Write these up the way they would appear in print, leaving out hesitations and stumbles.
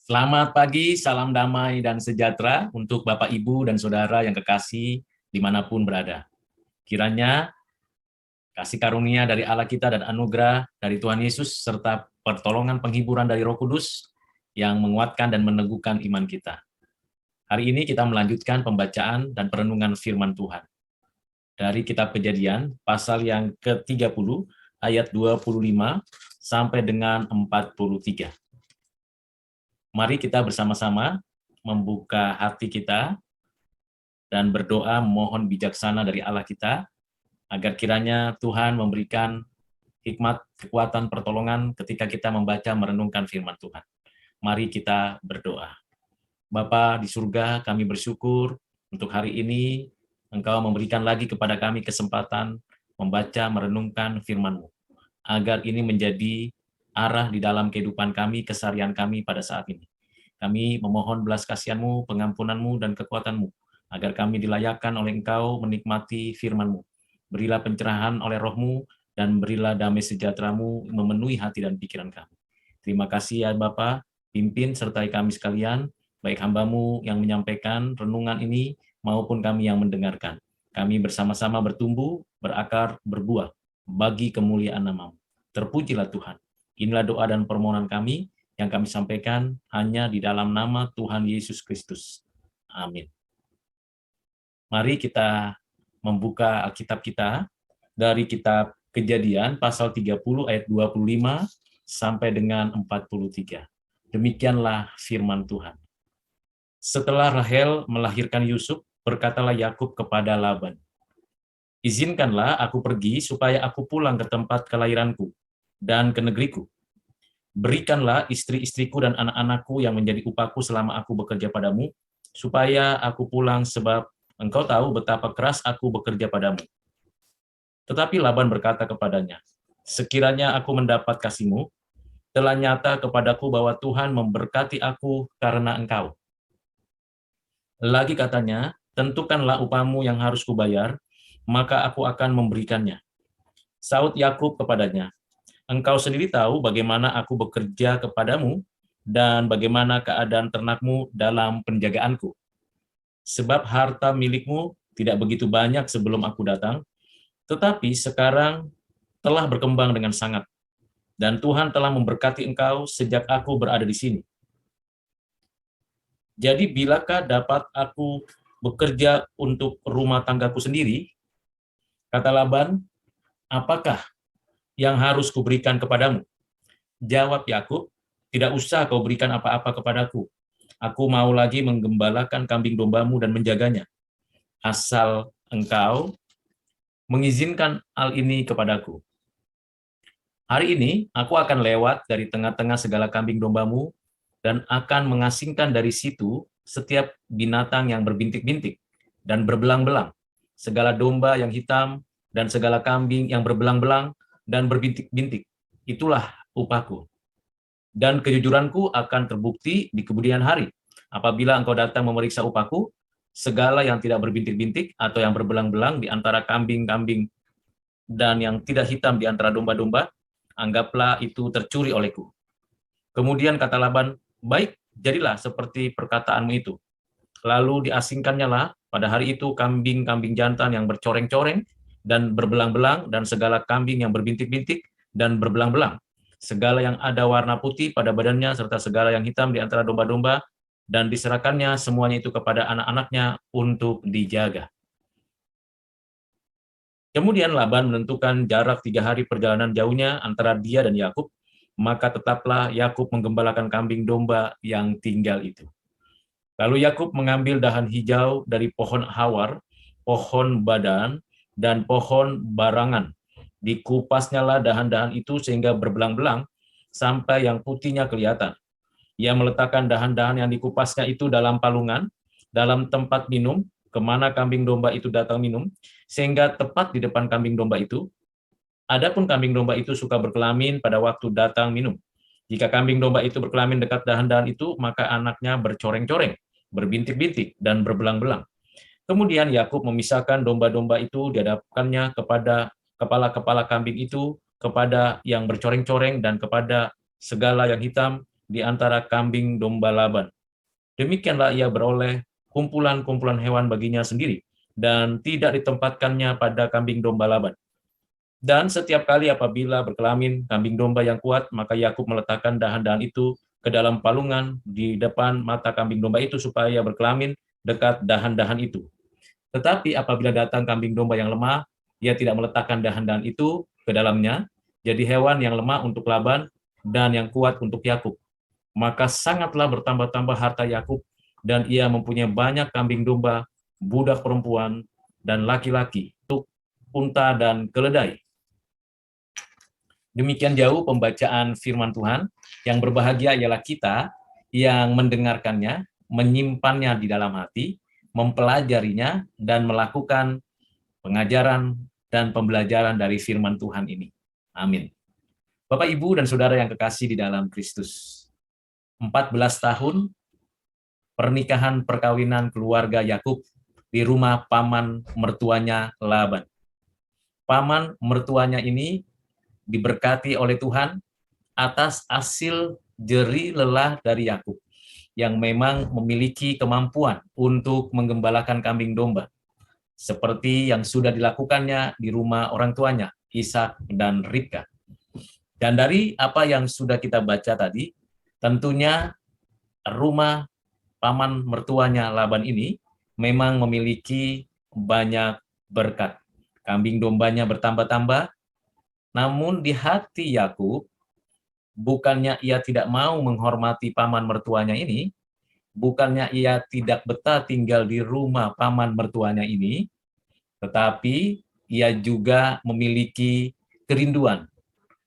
Selamat pagi, salam damai dan sejahtera untuk Bapak, Ibu, dan Saudara yang kekasih dimanapun berada. Kiranya kasih karunia dari Allah kita dan anugerah dari Tuhan Yesus serta pertolongan penghiburan dari Roh Kudus yang menguatkan dan meneguhkan iman kita. Hari ini kita melanjutkan pembacaan dan perenungan firman Tuhan. Dari kitab Kejadian, pasal yang ke-30, ayat 25 sampai dengan 43. Mari kita bersama-sama membuka hati kita dan berdoa mohon bijaksana dari Allah kita, agar kiranya Tuhan memberikan hikmat, kekuatan, pertolongan ketika kita membaca merenungkan firman Tuhan. Mari kita berdoa. Bapa di surga, kami bersyukur untuk hari ini Engkau memberikan lagi kepada kami kesempatan membaca merenungkan firman-Mu, agar ini menjadi arah di dalam kehidupan kami, keseharian kami pada saat ini. Kami memohon belas kasihan-Mu, pengampunan-Mu, dan kekuatan-Mu, agar kami dilayakkan oleh Engkau menikmati firman-Mu. Berilah pencerahan oleh Roh-Mu, dan berilah damai sejahtera-Mu memenuhi hati dan pikiran kami. Terima kasih ya Bapa, pimpin sertai kami sekalian, baik hamba-Mu yang menyampaikan renungan ini, maupun kami yang mendengarkan. Kami bersama-sama bertumbuh, berakar, berbuah, bagi kemuliaan nama-Mu. Terpujilah Tuhan. Inilah doa dan permohonan kami, yang kami sampaikan hanya di dalam nama Tuhan Yesus Kristus. Amin. Mari kita membuka Alkitab kita dari kitab Kejadian pasal 30 ayat 25 sampai dengan 43. Demikianlah firman Tuhan. Setelah Rahel melahirkan Yusuf, berkatalah Yakub kepada Laban, "Izinkanlah aku pergi supaya aku pulang ke tempat kelahiranku dan ke negeriku. Berikanlah istri-istriku dan anak-anakku yang menjadi upahku selama aku bekerja padamu, supaya aku pulang sebab engkau tahu betapa keras aku bekerja padamu." Tetapi Laban berkata kepadanya, "Sekiranya aku mendapat kasihmu, telah nyata kepadaku bahwa Tuhan memberkati aku karena engkau. Lagi katanya, tentukanlah upahmu yang harus kubayar, maka aku akan memberikannya." Saud Yakub kepadanya, "Engkau sendiri tahu bagaimana aku bekerja kepadamu dan bagaimana keadaan ternakmu dalam penjagaanku. Sebab harta milikmu tidak begitu banyak sebelum aku datang, tetapi sekarang telah berkembang dengan sangat, dan Tuhan telah memberkati engkau sejak aku berada di sini. Jadi bilakah dapat aku bekerja untuk rumah tanggaku sendiri?" Kata Laban, "Apakah yang harus kuberikan kepadamu?" Jawab Yakub, "Tidak usah kau berikan apa-apa kepadaku. Aku mau lagi menggembalakan kambing dombamu dan menjaganya. Asal engkau mengizinkan hal ini kepadaku. Hari ini aku akan lewat dari tengah-tengah segala kambing dombamu dan akan mengasingkan dari situ setiap binatang yang berbintik-bintik dan berbelang-belang, segala domba yang hitam dan segala kambing yang berbelang-belang dan berbintik-bintik. Itulah upahku. Dan kejujuranku akan terbukti di kemudian hari. Apabila engkau datang memeriksa upahku, segala yang tidak berbintik-bintik atau yang berbelang-belang di antara kambing-kambing dan yang tidak hitam di antara domba-domba, anggaplah itu tercuri olehku." Kemudian kata Laban, "Baik, jadilah seperti perkataanmu itu." Lalu diasingkannya lah pada hari itu kambing-kambing jantan yang bercoreng-coreng dan berbelang-belang, dan segala kambing yang berbintik-bintik dan berbelang-belang, segala yang ada warna putih pada badannya, serta segala yang hitam di antara domba-domba, dan diserahkannya semuanya itu kepada anak-anaknya untuk dijaga. Kemudian Laban menentukan jarak 3 hari perjalanan jauhnya antara dia dan Yakub, maka tetaplah Yakub menggembalakan kambing domba yang tinggal itu. Lalu Yakub mengambil dahan hijau dari pohon hawar, pohon badan, dan pohon barangan. Dikupasnyalah dahan-dahan itu sehingga berbelang-belang sampai yang putihnya kelihatan. Ia meletakkan dahan-dahan yang dikupasnya itu dalam palungan, dalam tempat minum, kemana kambing domba itu datang minum, sehingga tepat di depan kambing domba itu. Adapun kambing domba itu suka berkelamin pada waktu datang minum. Jika kambing domba itu berkelamin dekat dahan-dahan itu, maka anaknya bercoreng-coreng, berbintik-bintik, dan berbelang-belang. Kemudian Yakub memisahkan domba-domba itu, dihadapkannya kepada kepala-kepala kambing itu, kepada yang bercoreng-coreng dan kepada segala yang hitam, di antara kambing domba Laban. Demikianlah ia beroleh kumpulan-kumpulan hewan baginya sendiri, dan tidak ditempatkannya pada kambing domba Laban. Dan setiap kali apabila berkelamin kambing domba yang kuat, maka Yakub meletakkan dahan-dahan itu ke dalam palungan di depan mata kambing domba itu supaya berkelamin dekat dahan-dahan itu. Tetapi apabila datang kambing domba yang lemah, ia tidak meletakkan dahan-dahan itu ke dalamnya, jadi hewan yang lemah untuk Laban dan yang kuat untuk Yakub. Maka sangatlah bertambah-tambah harta Yakub, dan ia mempunyai banyak kambing domba, budak perempuan, dan laki-laki, untuk unta dan keledai. Demikian jauh pembacaan firman Tuhan. Yang berbahagia ialah kita yang mendengarkannya, menyimpannya di dalam hati, mempelajarinya, dan melakukan pengajaran dan pembelajaran dari firman Tuhan ini. Amin. Bapak, Ibu, dan Saudara yang kekasih di dalam Kristus, 14 tahun pernikahan perkawinan keluarga Yakub di rumah paman mertuanya Laban. Paman mertuanya ini diberkati oleh Tuhan atas hasil jerih lelah dari Yakub yang memang memiliki kemampuan untuk menggembalakan kambing domba, seperti yang sudah dilakukannya di rumah orang tuanya, Ishak dan Ribka. Dan dari apa yang sudah kita baca tadi, tentunya rumah paman mertuanya Laban ini memang memiliki banyak berkat. Kambing dombanya bertambah-tambah, namun di hati Yakub, bukannya ia tidak mau menghormati paman mertuanya ini, bukannya ia tidak betah tinggal di rumah paman mertuanya ini, tetapi ia juga memiliki kerinduan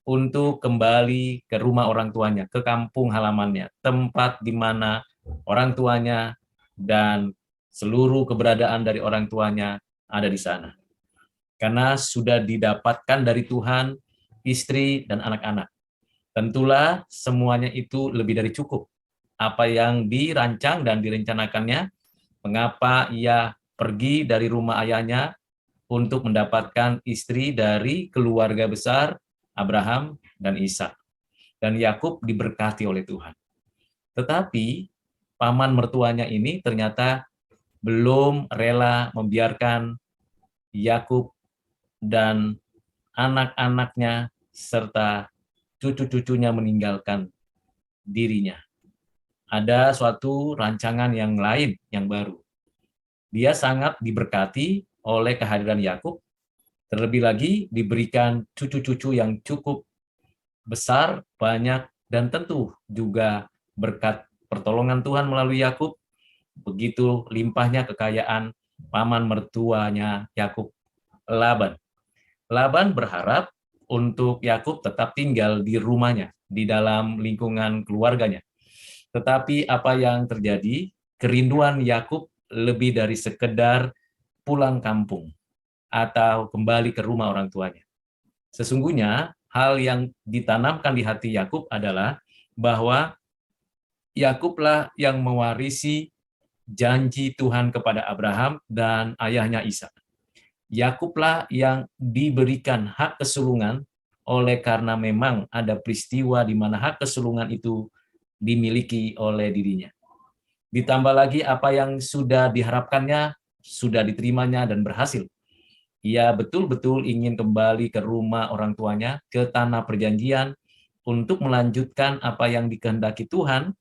untuk kembali ke rumah orang tuanya, ke kampung halamannya, tempat di mana orang tuanya dan seluruh keberadaan dari orang tuanya ada di sana. Karena sudah didapatkan dari Tuhan istri dan anak-anak. Tentulah semuanya itu lebih dari cukup. Apa yang dirancang dan direncanakannya, mengapa ia pergi dari rumah ayahnya untuk mendapatkan istri dari keluarga besar Abraham dan Ishak. Dan Yakub diberkati oleh Tuhan. Tetapi paman mertuanya ini ternyata belum rela membiarkan Yakub dan anak-anaknya serta cucu-cucunya meninggalkan dirinya. Ada suatu rancangan yang lain, yang baru. Dia sangat diberkati oleh kehadiran Yakub, terlebih lagi diberikan cucu-cucu yang cukup besar, banyak, dan tentu juga berkat pertolongan Tuhan melalui Yakub, begitu limpahnya kekayaan paman mertuanya Yakub, Laban. Laban berharap untuk Yakub tetap tinggal di rumahnya, di dalam lingkungan keluarganya. Tetapi apa yang terjadi? Kerinduan Yakub lebih dari sekedar pulang kampung atau kembali ke rumah orang tuanya. Sesungguhnya hal yang ditanamkan di hati Yakub adalah bahwa Yakublah yang mewarisi janji Tuhan kepada Abraham dan ayahnya Ishak. Yakublah yang diberikan hak kesulungan oleh karena memang ada peristiwa di mana hak kesulungan itu dimiliki oleh dirinya. Ditambah lagi apa yang sudah diharapkannya, sudah diterimanya dan berhasil. Ia betul-betul ingin kembali ke rumah orang tuanya, ke tanah perjanjian, untuk melanjutkan apa yang dikehendaki Tuhan,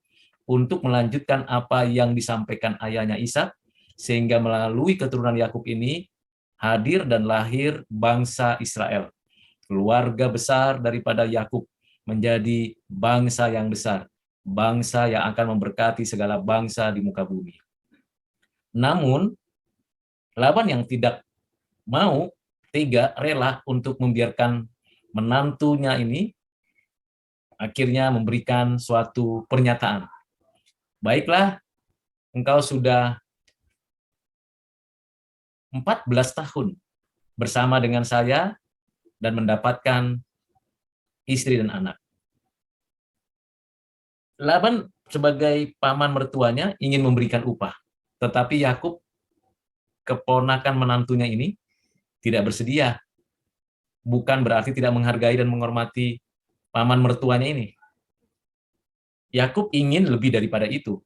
untuk melanjutkan apa yang disampaikan ayahnya Ishak, sehingga melalui keturunan Yakub ini hadir dan lahir bangsa Israel. Keluarga besar daripada Yakub menjadi bangsa yang besar, bangsa yang akan memberkati segala bangsa di muka bumi. Namun, Laban yang tidak mau, tega, rela untuk membiarkan menantunya ini akhirnya memberikan suatu pernyataan. Baiklah, engkau sudah 14 tahun bersama dengan saya dan mendapatkan istri dan anak. Laban sebagai paman mertuanya ingin memberikan upah, tetapi Yakub, keponakan menantunya ini, tidak bersedia. Bukan berarti tidak menghargai dan menghormati paman mertuanya ini. Yakub ingin lebih daripada itu.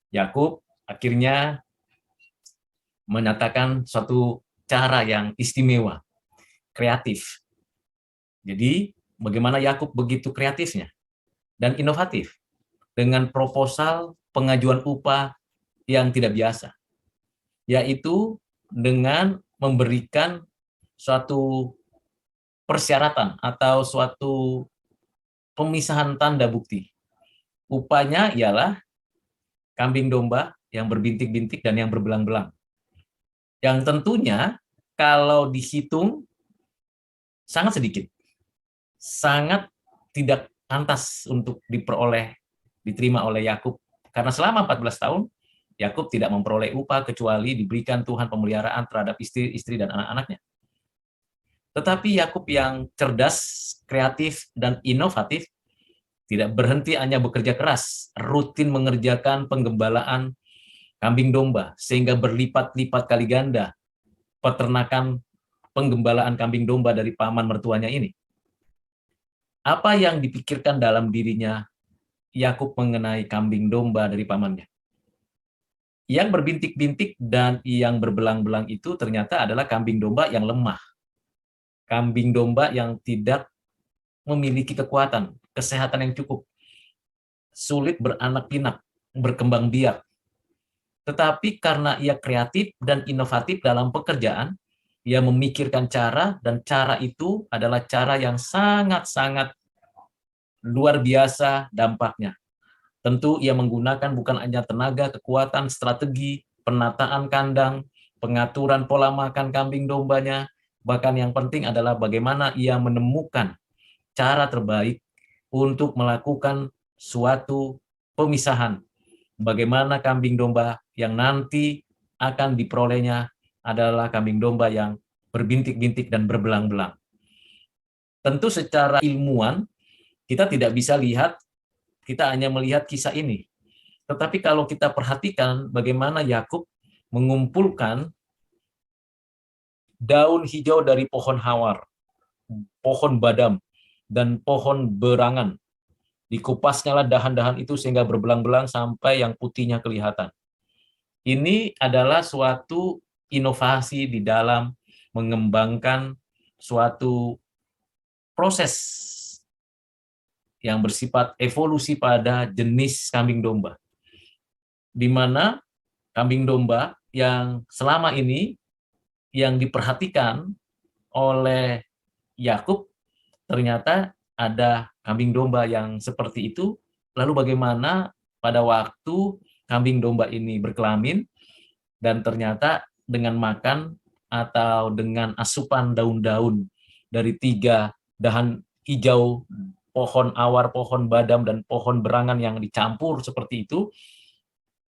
Yakub akhirnya menyatakan suatu cara yang istimewa, kreatif. Jadi, bagaimana Yakub begitu kreatifnya dan inovatif dengan proposal pengajuan upah yang tidak biasa, yaitu dengan memberikan suatu persyaratan atau suatu pemisahan tanda bukti. Upahnya ialah kambing domba yang berbintik-bintik dan yang berbelang-belang. Yang tentunya kalau dihitung sangat sedikit, sangat tidak pantas untuk diterima oleh Yakub. Karena selama 14 tahun, Yakub tidak memperoleh upah kecuali diberikan Tuhan pemeliharaan terhadap istri dan anak-anaknya. Tetapi Yakub yang cerdas, kreatif, dan inovatif tidak berhenti hanya bekerja keras, rutin mengerjakan penggembalaan kambing domba, sehingga berlipat-lipat kali ganda peternakan penggembalaan kambing domba dari paman mertuanya ini. Apa yang dipikirkan dalam dirinya Yakub mengenai kambing domba dari pamannya? Yang berbintik-bintik dan yang berbelang-belang itu ternyata adalah kambing domba yang lemah. Kambing domba yang tidak memiliki kekuatan, kesehatan yang cukup, sulit beranak pinak, berkembang biak. Tetapi karena ia kreatif dan inovatif dalam pekerjaan, ia memikirkan cara, dan cara itu adalah cara yang sangat-sangat luar biasa dampaknya. Tentu ia menggunakan bukan hanya tenaga, kekuatan, strategi, penataan kandang, pengaturan pola makan kambing dombanya, bahkan yang penting adalah bagaimana ia menemukan cara terbaik untuk melakukan suatu pemisahan. Bagaimana kambing domba yang nanti akan diperolehnya adalah kambing domba yang berbintik-bintik dan berbelang-belang. Tentu secara ilmuwan, kita tidak bisa lihat, kita hanya melihat kisah ini. Tetapi kalau kita perhatikan bagaimana Yakub mengumpulkan daun hijau dari pohon hawar, pohon badam, dan pohon berangan. Dikupasnya lah dahan-dahan itu sehingga berbelang-belang sampai yang putihnya kelihatan. Ini adalah suatu inovasi di dalam mengembangkan suatu proses yang bersifat evolusi pada jenis kambing domba. Di mana kambing domba yang selama ini yang diperhatikan oleh Yakub, ternyata ada kambing domba yang seperti itu. Lalu bagaimana pada waktu kambing domba ini berkelamin, dan ternyata dengan makan atau dengan asupan daun-daun dari 3 dahan hijau, pohon awar, pohon badam, dan pohon berangan yang dicampur seperti itu,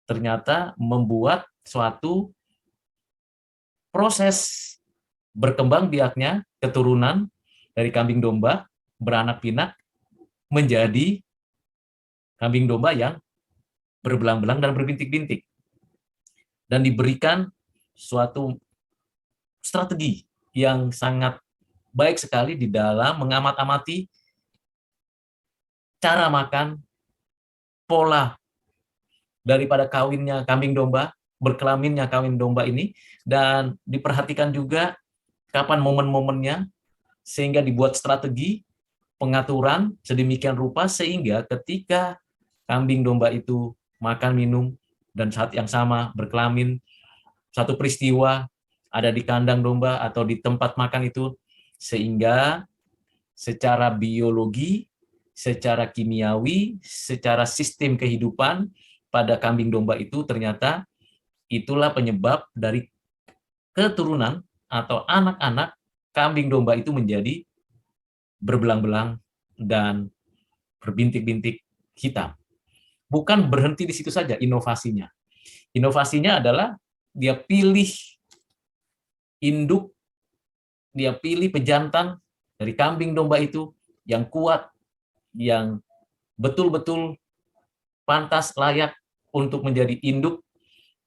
ternyata membuat suatu proses berkembang biaknya keturunan dari kambing domba beranak pinak menjadi kambing domba yang berbelang-belang dan berbintik-bintik, dan diberikan suatu strategi yang sangat baik sekali di dalam mengamat-amati cara makan, pola daripada kawinnya kambing domba, berkelaminnya kambing domba ini, dan diperhatikan juga kapan momen-momennya, sehingga dibuat strategi pengaturan sedemikian rupa sehingga ketika kambing domba itu makan, minum, dan saat yang sama berkelamin, satu peristiwa ada di kandang domba atau di tempat makan itu, sehingga secara biologi, secara kimiawi, secara sistem kehidupan pada kambing domba itu ternyata itulah penyebab dari keturunan atau anak-anak kambing domba itu menjadi berbelang-belang dan berbintik-bintik hitam. Bukan berhenti di situ saja inovasinya. Inovasinya adalah dia pilih induk, dia pilih pejantan dari kambing domba itu yang kuat, yang betul-betul pantas layak untuk menjadi induk,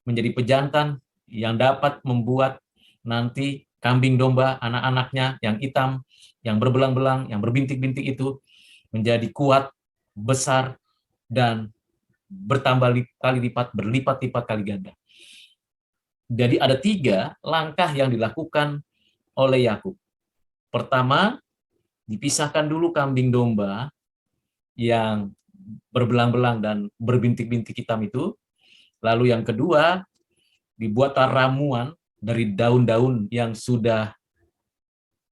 menjadi pejantan yang dapat membuat nanti kambing domba anak-anaknya yang hitam, yang berbelang-belang, yang berbintik-bintik itu menjadi kuat, besar, dan kali lipat, berlipat-lipat kali ganda. Jadi ada 3 langkah yang dilakukan oleh Yakub. Pertama, dipisahkan dulu kambing domba yang berbelang-belang dan berbintik-bintik hitam itu. Lalu yang kedua, dibuat ramuan dari daun-daun yang sudah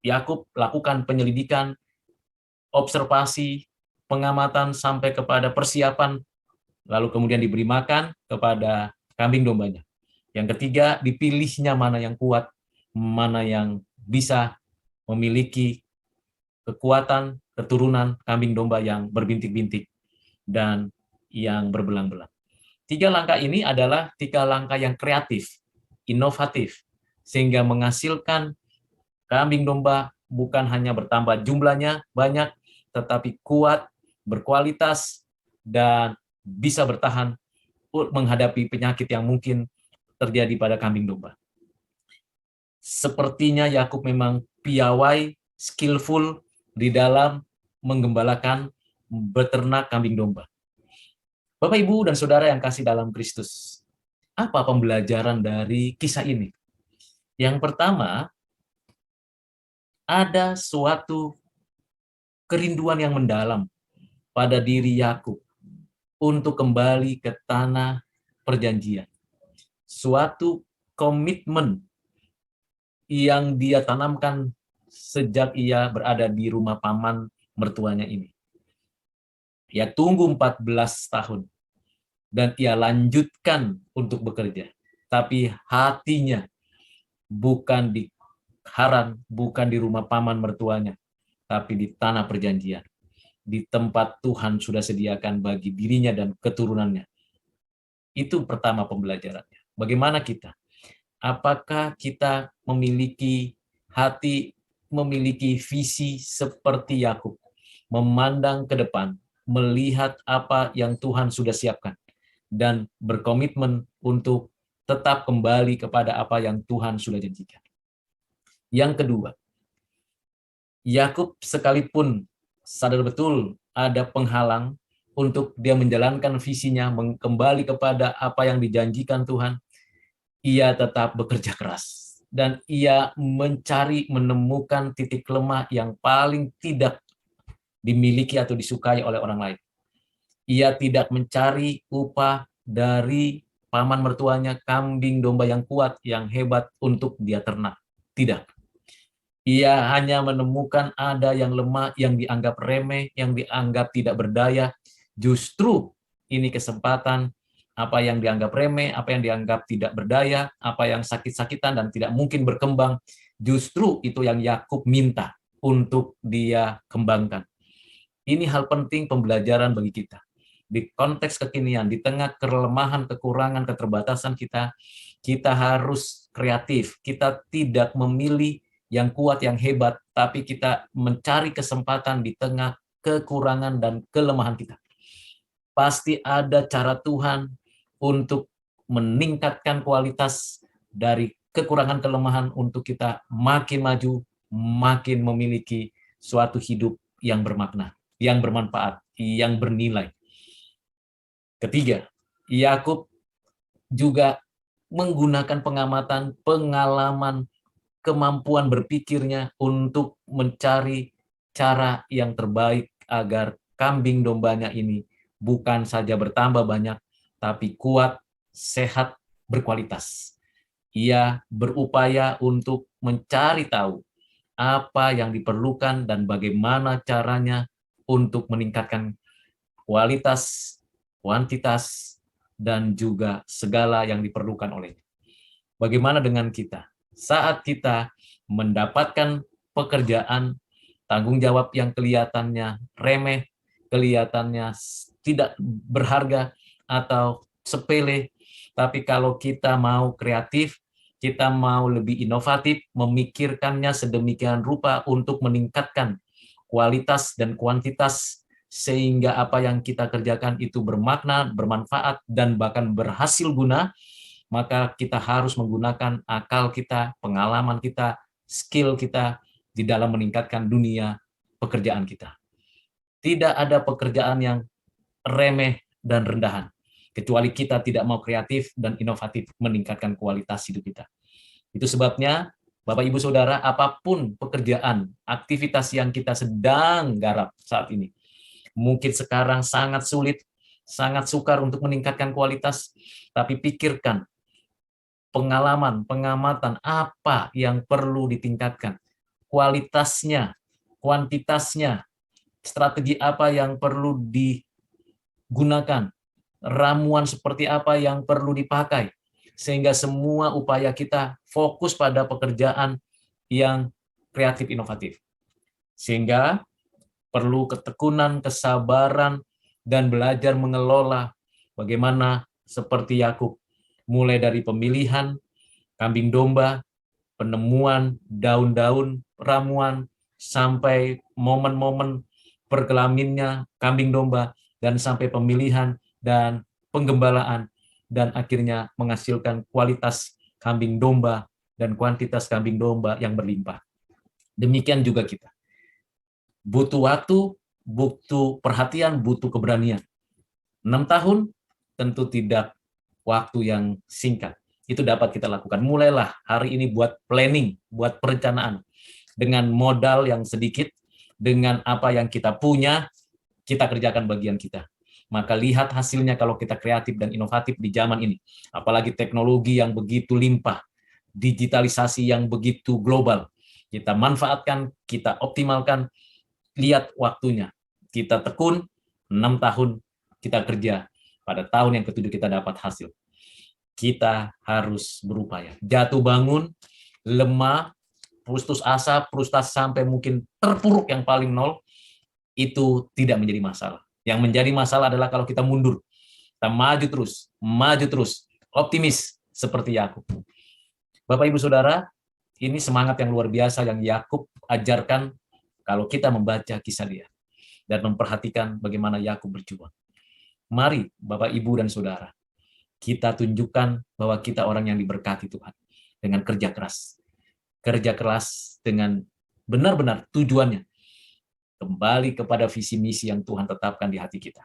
Yakub lakukan penyelidikan, observasi, pengamatan sampai kepada persiapan, lalu kemudian diberi makan kepada kambing dombanya. Yang ketiga, dipilihnya mana yang kuat, mana yang bisa memiliki kekuatan keturunan kambing domba yang berbintik-bintik dan yang berbelang-belang. 3 langkah ini adalah 3 langkah yang kreatif, inovatif, sehingga menghasilkan kambing domba bukan hanya bertambah jumlahnya banyak, tetapi kuat, berkualitas, dan bisa bertahan menghadapi penyakit yang mungkin terjadi pada kambing domba. Sepertinya Yakub memang piawai, skillful di dalam menggembalakan, beternak kambing domba. Bapak, Ibu, dan Saudara yang kasih dalam Kristus, apa pembelajaran dari kisah ini? Yang pertama, ada suatu kerinduan yang mendalam pada diri Yakub untuk kembali ke tanah perjanjian. Suatu komitmen yang dia tanamkan sejak ia berada di rumah paman mertuanya ini. Ia tunggu 14 tahun dan ia lanjutkan untuk bekerja. Tapi hatinya bukan di Haran, bukan di rumah paman mertuanya, tapi di tanah perjanjian, di tempat Tuhan sudah sediakan bagi dirinya dan keturunannya. Itu pertama pembelajarannya. Bagaimana kita? Apakah kita memiliki hati, memiliki visi seperti Yakub, memandang ke depan, melihat apa yang Tuhan sudah siapkan, dan berkomitmen untuk tetap kembali kepada apa yang Tuhan sudah janjikan. Yang kedua, Yakub sekalipun sadar betul ada penghalang untuk dia menjalankan visinya, kembali kepada apa yang dijanjikan Tuhan, ia tetap bekerja keras. Dan ia mencari, menemukan titik lemah yang paling tidak dimiliki atau disukai oleh orang lain. Ia tidak mencari upah dari paman mertuanya, kambing domba yang kuat, yang hebat untuk dia ternak. Tidak. Ia hanya menemukan ada yang lemah, yang dianggap remeh, yang dianggap tidak berdaya. Justru ini kesempatan, apa yang dianggap remeh, apa yang dianggap tidak berdaya, apa yang sakit-sakitan dan tidak mungkin berkembang, justru itu yang Yakub minta untuk dia kembangkan. Ini hal penting pembelajaran bagi kita. Di konteks kekinian, di tengah kelemahan, kekurangan, keterbatasan kita, kita harus kreatif. Kita tidak memilih yang kuat, yang hebat, tapi kita mencari kesempatan di tengah kekurangan dan kelemahan kita. Pasti ada cara Tuhan untuk meningkatkan kualitas dari kekurangan kelemahan untuk kita makin maju, makin memiliki suatu hidup yang bermakna, yang bermanfaat, yang bernilai. Ketiga, Yakub juga menggunakan pengamatan, pengalaman, kemampuan berpikirnya untuk mencari cara yang terbaik agar kambing dombanya ini bukan saja bertambah banyak, tapi kuat, sehat, berkualitas. Ia berupaya untuk mencari tahu apa yang diperlukan dan bagaimana caranya untuk meningkatkan kualitas, kuantitas, dan juga segala yang diperlukan olehnya. Bagaimana dengan kita? Saat kita mendapatkan pekerjaan, tanggung jawab yang kelihatannya remeh, kelihatannya tidak berharga atau sepele, tapi kalau kita mau kreatif, kita mau lebih inovatif, memikirkannya sedemikian rupa untuk meningkatkan kualitas dan kuantitas, sehingga apa yang kita kerjakan itu bermakna, bermanfaat, dan bahkan berhasil guna, maka kita harus menggunakan akal kita, pengalaman kita, skill kita di dalam meningkatkan dunia pekerjaan kita. Tidak ada pekerjaan yang remeh dan rendahan. Kecuali kita tidak mau kreatif dan inovatif meningkatkan kualitas hidup kita. Itu sebabnya, Bapak, Ibu, Saudara, apapun pekerjaan, aktivitas yang kita sedang garap saat ini, mungkin sekarang sangat sulit, sangat sukar untuk meningkatkan kualitas, tapi pikirkan pengalaman, pengamatan apa yang perlu ditingkatkan, kualitasnya, kuantitasnya, strategi apa yang perlu digunakan, ramuan seperti apa yang perlu dipakai, sehingga semua upaya kita fokus pada pekerjaan yang kreatif inovatif. Sehingga perlu ketekunan, kesabaran, dan belajar mengelola bagaimana seperti Yakub, mulai dari pemilihan kambing domba, penemuan daun-daun ramuan, sampai momen-momen perkelaminnya kambing domba, dan sampai pemilihan dan penggembalaan, dan akhirnya menghasilkan kualitas kambing domba dan kuantitas kambing domba yang berlimpah. Demikian juga kita. Butuh waktu, butuh perhatian, butuh keberanian. 6 tahun tentu tidak waktu yang singkat. Itu dapat kita lakukan. Mulailah hari ini buat planning, buat perencanaan. Dengan modal yang sedikit, dengan apa yang kita punya, kita kerjakan bagian kita. Maka lihat hasilnya kalau kita kreatif dan inovatif di zaman ini. Apalagi teknologi yang begitu limpah, digitalisasi yang begitu global. Kita manfaatkan, kita optimalkan, lihat waktunya. Kita tekun, 6 tahun kita kerja. Pada tahun yang ketujuh kita dapat hasil. Kita harus berupaya. Jatuh bangun, lemah, putus asa, frustasi sampai mungkin terpuruk yang paling nol, itu tidak menjadi masalah. Yang menjadi masalah adalah kalau kita mundur. Kita maju terus, optimis seperti Yakub. Bapak, Ibu, Saudara, ini semangat yang luar biasa yang Yakub ajarkan kalau kita membaca kisah dia dan memperhatikan bagaimana Yakub berjuang. Mari Bapak, Ibu, dan Saudara, kita tunjukkan bahwa kita orang yang diberkati Tuhan dengan kerja keras. Kerja keras dengan benar-benar tujuannya kembali kepada visi misi yang Tuhan tetapkan di hati kita.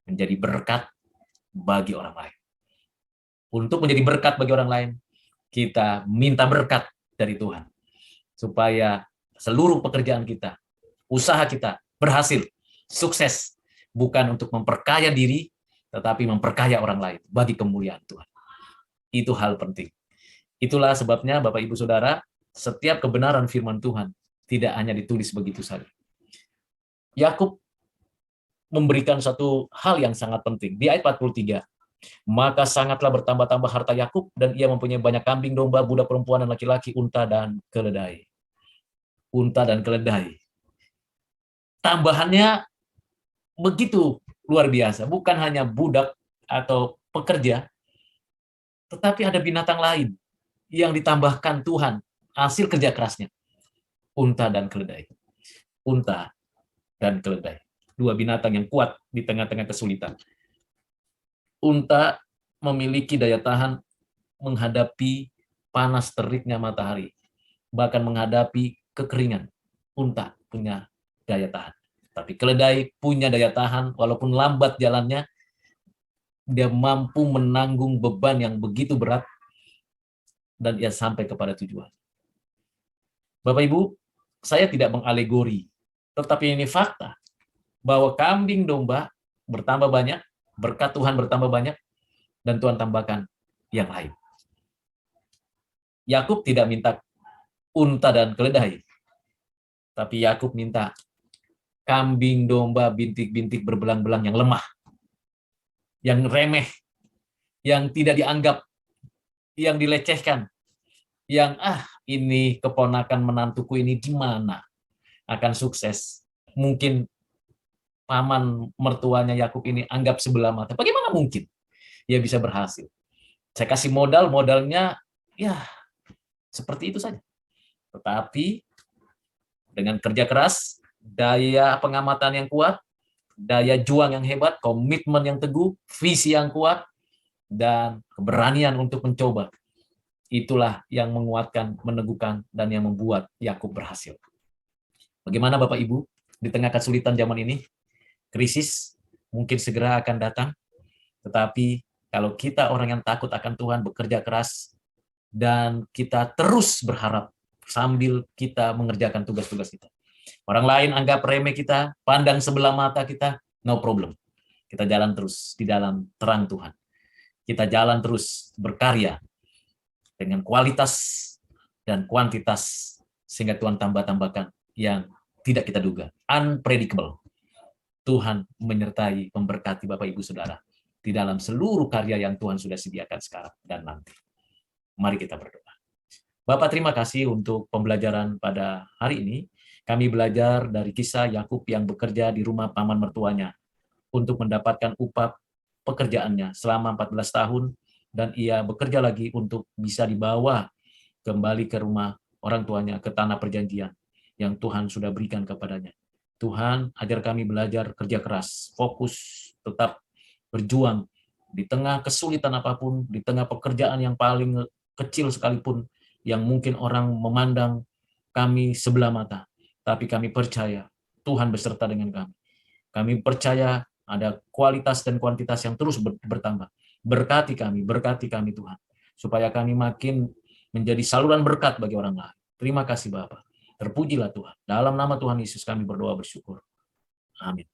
Menjadi berkat bagi orang lain. Untuk menjadi berkat bagi orang lain, kita minta berkat dari Tuhan. Supaya seluruh pekerjaan kita, usaha kita berhasil, sukses. Bukan untuk memperkaya diri, tetapi memperkaya orang lain bagi kemuliaan Tuhan. Itu hal penting. Itulah sebabnya Bapak, Ibu, Saudara, setiap kebenaran firman Tuhan tidak hanya ditulis begitu saja. Yakub memberikan satu hal yang sangat penting. Di ayat 43, maka sangatlah bertambah-tambah harta Yakub, dan ia mempunyai banyak kambing, domba, budak perempuan dan laki-laki, unta dan keledai. Unta dan keledai. Tambahannya begitu luar biasa. Bukan hanya budak atau pekerja, tetapi ada binatang lain yang ditambahkan Tuhan, hasil kerja kerasnya. Unta dan keledai. Unta dan keledai. Dua binatang yang kuat di tengah-tengah kesulitan. Unta memiliki daya tahan menghadapi panas teriknya matahari. Bahkan menghadapi kekeringan. Unta punya daya tahan. Tapi keledai punya daya tahan, walaupun lambat jalannya, dia mampu menanggung beban yang begitu berat, dan ia sampai kepada tujuan. Bapak, Ibu, saya tidak mengalegori, tetapi ini fakta, bahwa kambing domba bertambah banyak, berkat Tuhan bertambah banyak, dan Tuhan tambahkan yang lain. Yakub tidak minta unta dan keledai, tapi Yakub minta kambing domba bintik-bintik berbelang-belang yang lemah, yang remeh, yang tidak dianggap, yang dilecehkan, yang ini keponakan menantuku ini gimana akan sukses. Mungkin paman mertuanya Yakub ini anggap sebelah mata. Bagaimana mungkin dia bisa berhasil? Saya kasih modalnya ya seperti itu saja. Tetapi dengan kerja keras, daya pengamatan yang kuat, daya juang yang hebat, komitmen yang teguh, visi yang kuat, dan keberanian untuk mencoba. Itulah yang menguatkan, meneguhkan, dan yang membuat Yakub berhasil. Bagaimana Bapak Ibu, di tengah kesulitan zaman ini, krisis, mungkin segera akan datang, tetapi kalau kita orang yang takut akan Tuhan, bekerja keras, dan kita terus berharap sambil kita mengerjakan tugas-tugas kita. Orang lain anggap remeh kita, pandang sebelah mata kita, no problem. Kita jalan terus di dalam terang Tuhan. Kita jalan terus berkarya dengan kualitas dan kuantitas, sehingga Tuhan tambah-tambahkan yang tidak kita duga. Unpredictable. Tuhan menyertai, memberkati Bapak Ibu Saudara di dalam seluruh karya yang Tuhan sudah sediakan sekarang dan nanti. Mari kita berdoa. Bapak, terima kasih untuk pembelajaran pada hari ini. Kami belajar dari kisah Yakub yang bekerja di rumah paman mertuanya untuk mendapatkan upah pekerjaannya selama 14 tahun, dan ia bekerja lagi untuk bisa dibawa kembali ke rumah orang tuanya, ke tanah perjanjian yang Tuhan sudah berikan kepadanya. Tuhan, ajar kami belajar kerja keras, fokus, tetap berjuang di tengah kesulitan apapun, di tengah pekerjaan yang paling kecil sekalipun, yang mungkin orang memandang kami sebelah mata. Tapi kami percaya Tuhan beserta dengan kami. Kami percaya ada kualitas dan kuantitas yang terus bertambah. Berkati kami Tuhan, supaya kami makin menjadi saluran berkat bagi orang lain. Terima kasih Bapa. Terpujilah Tuhan. Dalam nama Tuhan Yesus kami berdoa bersyukur. Amin.